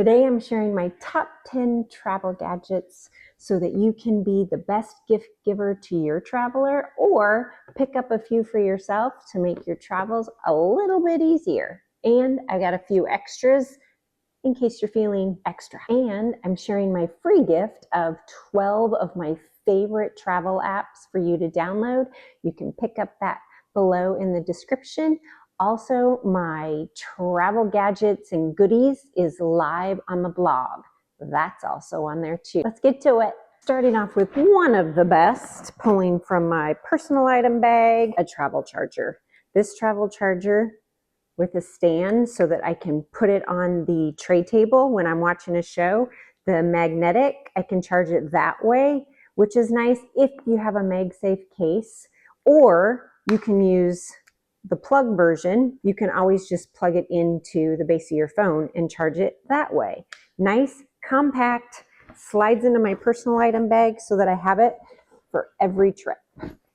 Today I'm sharing my top 10 travel gadgets so that you can be the best gift giver to your traveler or pick up a few for yourself to make your travels a little bit easier. And I got a few extras in case you're feeling extra. And I'm sharing my free gift of 12 of my favorite travel apps for you to download. You can pick up that below in the description. Also, my travel gadgets and goodies is live on the blog. That's also on there too. Let's get to it. Starting off with one of the best, pulling from my personal item bag, a travel charger. This travel charger with a stand so that I can put it on the tray table when I'm watching a show. The magnetic, I can charge it that way, which is nice if you have a MagSafe case, or you can use the plug version. You can always just plug it into the base of your phone and charge it that way. Nice, compact, slides into my personal item bag so that I have it for every trip.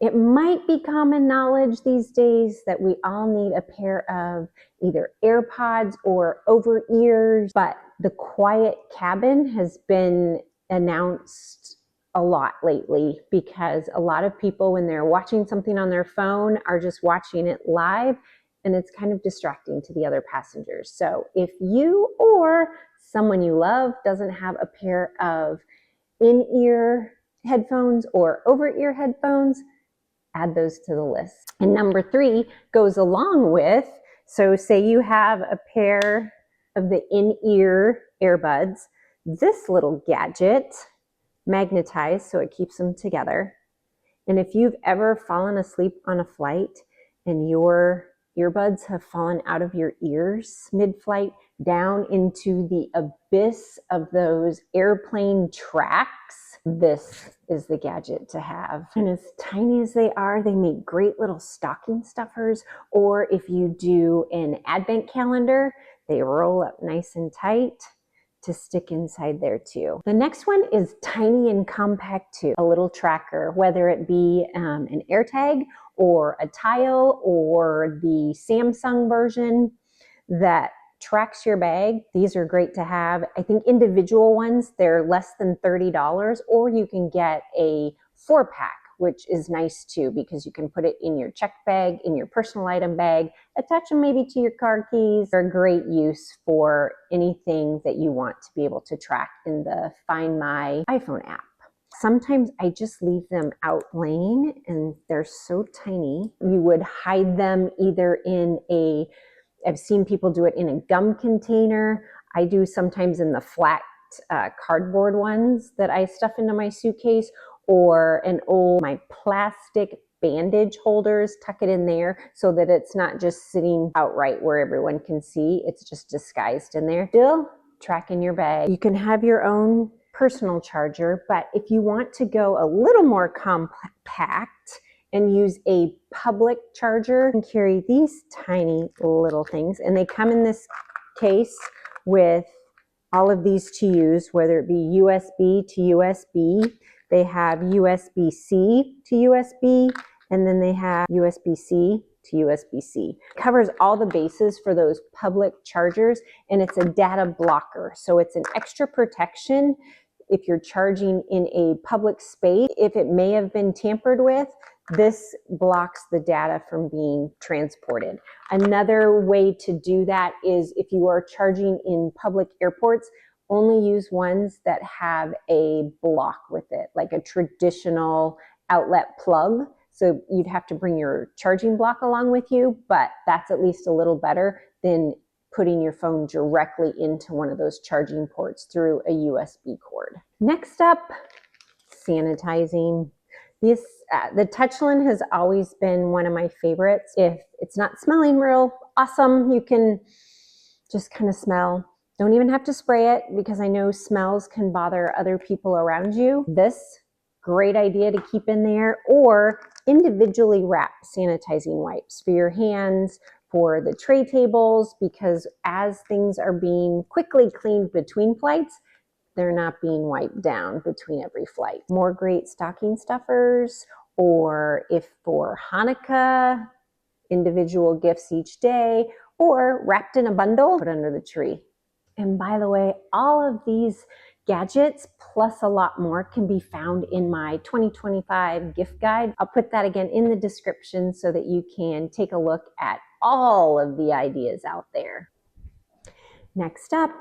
It might be common knowledge these days that we all need a pair of either AirPods or over-ears, but the quiet cabin has been announced a lot lately because a lot of people, when they're watching something on their phone, are just watching it live, and it's kind of distracting to the other passengers. So if you or someone you love doesn't have a pair of in-ear headphones or over-ear headphones, add those to the list. And number 3 goes along with, so say you have a pair of the in-ear earbuds, this little gadget magnetized so it keeps them together. And if you've ever fallen asleep on a flight and your earbuds have fallen out of your ears mid-flight down into the abyss of those airplane tracks, this is the gadget to have. And as tiny as they are, they make great little stocking stuffers, or if you do an advent calendar, they roll up nice and tight to stick inside there too. The next one is tiny and compact too. A little tracker, whether it be an AirTag or a Tile or the Samsung version that tracks your bag. These are great to have. I think individual ones, they're less than $30, or you can get a 4-pack, which is nice too, because you can put it in your check bag, in your personal item bag, attach them maybe to your car keys. They're great use for anything that you want to be able to track in the Find My iPhone app. Sometimes I just leave them out laying and they're so tiny. You would hide them either in I've seen people do it in a gum container. I do sometimes in the flat cardboard ones that I stuff into my suitcase, or my plastic bandage holders, tuck it in there so that it's not just sitting outright where everyone can see. It's just disguised in there. Still tracking your bag. You can have your own personal charger, but if you want to go a little more compact and use a public charger, you can carry these tiny little things, and they come in this case with all of these to use, whether it be USB to USB. They have USB-C to USB, and then they have USB-C to USB-C. It covers all the bases for those public chargers, and it's a data blocker. So it's an extra protection if you're charging in a public space. If it may have been tampered with, this blocks the data from being transported. Another way to do that is if you are charging in public airports, only use ones that have a block with it, like a traditional outlet plug. So you'd have to bring your charging block along with you, but that's at least a little better than putting your phone directly into one of those charging ports through a USB cord. Next up, sanitizing. The Touchland has always been one of my favorites. If it's not smelling real awesome, you can just kind of smell. Don't even have to spray it, because I know smells can bother other people around you. This, great idea to keep in there, or individually wrap sanitizing wipes for your hands, for the tray tables, because as things are being quickly cleaned between flights, they're not being wiped down between every flight. More great stocking stuffers, or if for Hanukkah, individual gifts each day, or wrapped in a bundle, put under the tree. And by the way, all of these gadgets plus a lot more can be found in my 2025 gift guide. I'll put that again in the description so that you can take a look at all of the ideas out there. Next up,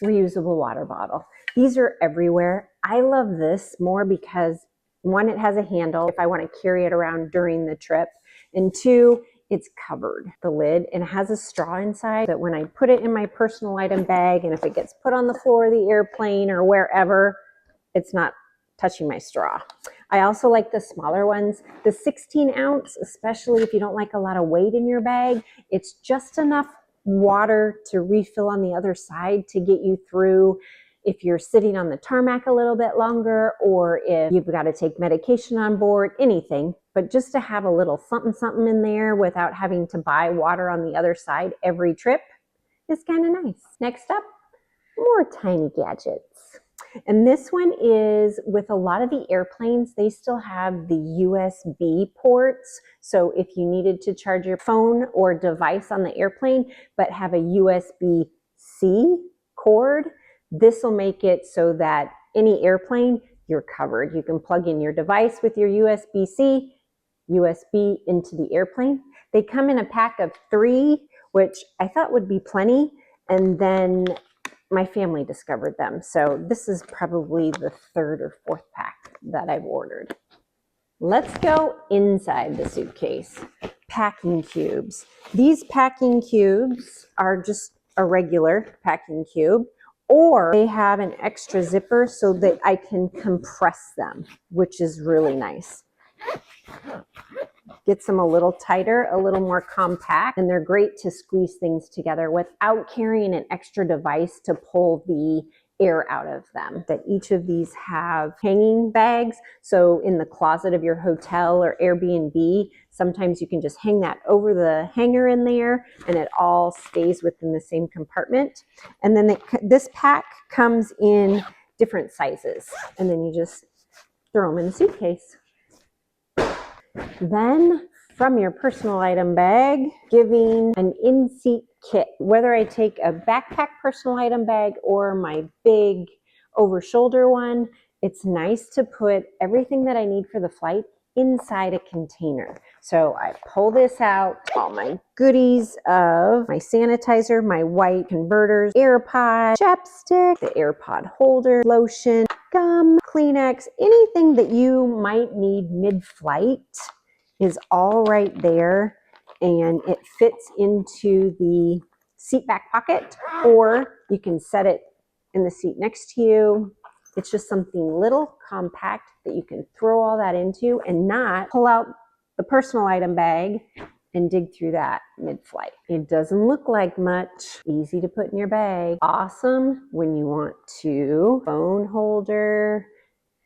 reusable water bottle. These are everywhere. I love this more because one, it has a handle if I want to carry it around during the trip, and two, it's covered, the lid, and it has a straw inside that when I put it in my personal item bag, and if it gets put on the floor of the airplane or wherever, it's not touching my straw. I also like the smaller ones, the 16 ounce, especially if you don't like a lot of weight in your bag. It's just enough water to refill on the other side to get you through if you're sitting on the tarmac a little bit longer, or if you've got to take medication on board, anything. But just to have a little something in there without having to buy water on the other side every trip is kind of nice. Next up, more tiny gadgets. And this one is with a lot of the airplanes, they still have the USB ports. So if you needed to charge your phone or device on the airplane, but have a USB-C cord, this will make it so that any airplane, you're covered. You can plug in your device with your USB-C, USB into the airplane. They come in a pack of 3, which I thought would be plenty. And then my family discovered them. So this is probably the 3rd or 4th pack that I've ordered. Let's go inside the suitcase. Packing cubes. These packing cubes are just a regular packing cube, or they have an extra zipper so that I can compress them, which is really nice. Gets them a little tighter, a little more compact, and they're great to squeeze things together without carrying an extra device to pull the air out of them. That each of these have hanging bags. So in the closet of your hotel or Airbnb, sometimes you can just hang that over the hanger in there and it all stays within the same compartment. And then this pack comes in different sizes, and then you just throw them in the suitcase. Then from your personal item bag, giving an in-seat kit. Whether I take a backpack personal item bag or my big over-shoulder one, it's nice to put everything that I need for the flight inside a container. So I pull this out, all my goodies of my sanitizer, my white converters, AirPod, chapstick, the AirPod holder, lotion, gum, Kleenex, anything that you might need mid-flight is all right there, and it fits into the seat back pocket, or you can set it in the seat next to you. It's just something little, compact that you can throw all that into and not pull out the personal item bag and dig through that mid-flight. It doesn't look like much, easy to put in your bag. Awesome when you want to. Phone holder,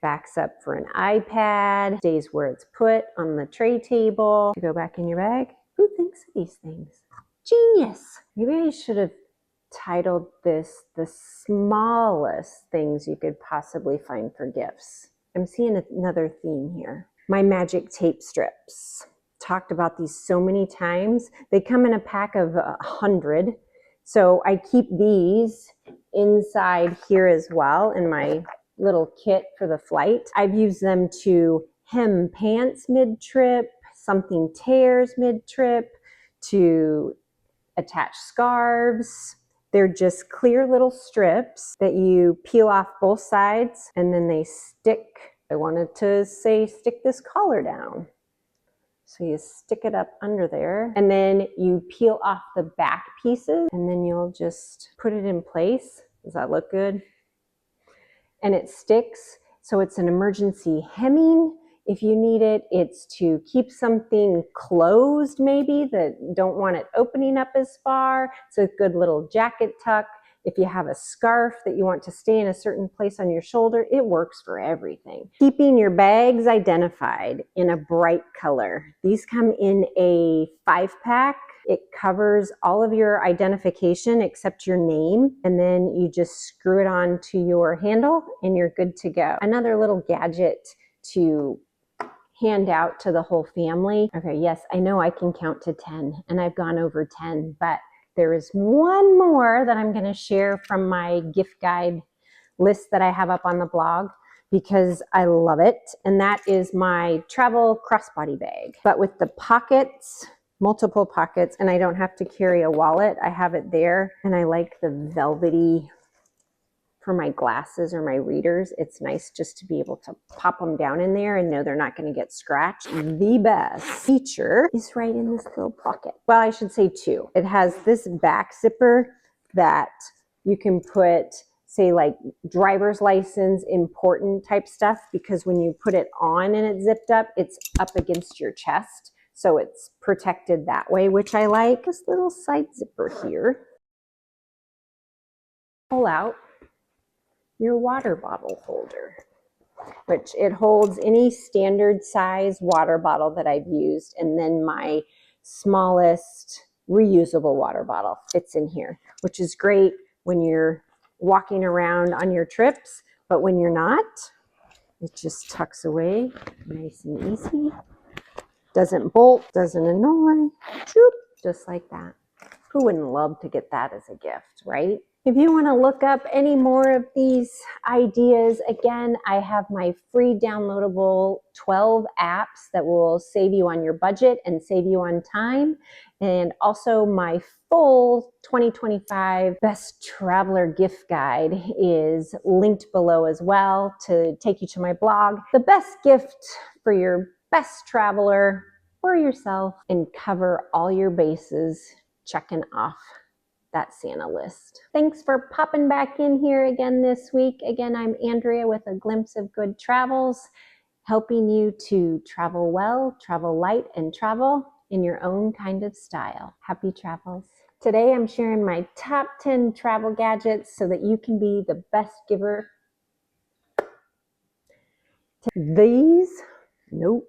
backs up for an iPad, stays where it's put on the tray table. You go back in your bag. Who thinks of these things? Genius. Maybe I should have titled this The Smallest Things You Could Possibly Find for Gifts. I'm seeing another theme here. My magic tape strips. Talked about these so many times. They come in a pack of 100. So I keep these inside here as well in my little kit for the flight. I've used them to hem pants mid-trip, something tears mid-trip, to attach scarves. They're just clear little strips that you peel off both sides, and then they stick. I wanted to say stick this collar down. So you stick it up under there, and then you peel off the back pieces, and then you'll just put it in place. Does that look good? And it sticks, so it's an emergency hemming if you need it. It's to keep something closed maybe that don't want it opening up as far. It's a good little jacket tuck. If you have a scarf that you want to stay in a certain place on your shoulder, it works for everything. Keeping your bags identified in a bright color. These come in a 5-pack. It covers all of your identification except your name, and then you just screw it on to your handle and you're good to go. Another little gadget to hand out to the whole family. Okay, yes, I know I can count to 10, and I've gone over 10, but there is one more that I'm going to share from my gift guide list that I have up on the blog because I love it. And that is my travel crossbody bag, but with the pockets, multiple pockets, and I don't have to carry a wallet. I have it there, and I like the velvety for my glasses or my readers. It's nice just to be able to pop them down in there and know they're not going to get scratched. The best feature is right in this little pocket. Well, I should say two. It has this back zipper that you can put, say, like driver's license, important type stuff, because when you put it on and it's zipped up, it's up against your chest. So it's protected that way, which I like. This little side zipper here. Pull out your water bottle holder, which it holds any standard size water bottle that I've used, and then my smallest reusable water bottle fits in here, which is great when you're walking around on your trips, but when you're not, it just tucks away nice and easy. Doesn't bolt, doesn't annoy, just like that. Who wouldn't love to get that as a gift, right? If you want to look up any more of these ideas, again, I have my free downloadable 12 apps that will save you on your budget and save you on time. And also my full 2025 Best Traveler Gift Guide is linked below as well to take you to my blog. The best gift for your best traveler or yourself, and cover all your bases, checking off that Santa list. Thanks for popping back in here again this week. Again, I'm Andrea with a glimpse of good travels, helping you to travel well, travel light, and travel in your own kind of style. Happy travels. Today, I'm sharing my top 10 travel gadgets so that you can be the best giver. These, nope.